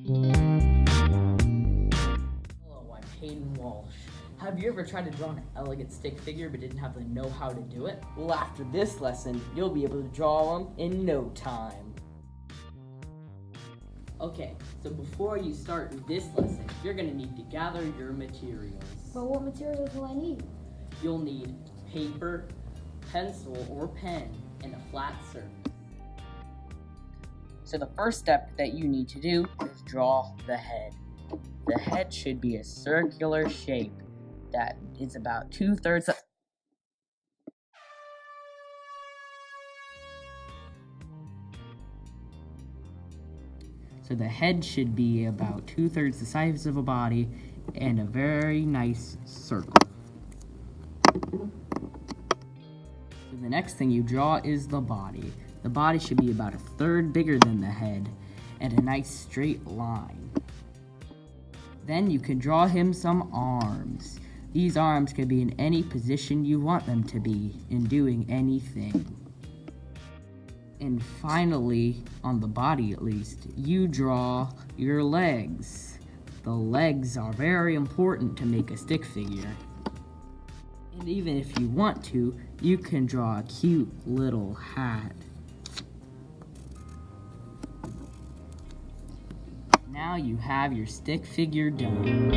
Hello, I'm Hayden Walsh. Have you ever tried to draw an elegant stick figure but didn't have the know-how to do it? Well, after this lesson, you'll be able to draw them in no time. Okay, so before you start this lesson, you're going to need to gather your materials. But what materials will I need? You'll need paper, pencil or pen, and a flat surface. So the first step that you need to do is draw the head. The head should be a circular shape that is about 2/3 of... So the head should be about 2/3 the size of a body and a very nice circle. So the next thing you draw is the body. The body should be about 1/3 bigger than the head and a nice straight line. Then you can draw him some arms. These arms can be in any position you want them to be in doing anything. And finally, on the body at least, you draw your legs. The legs are very important to make a stick figure. And even if you want to, you can draw a cute little hat. Now you have your stick figure done.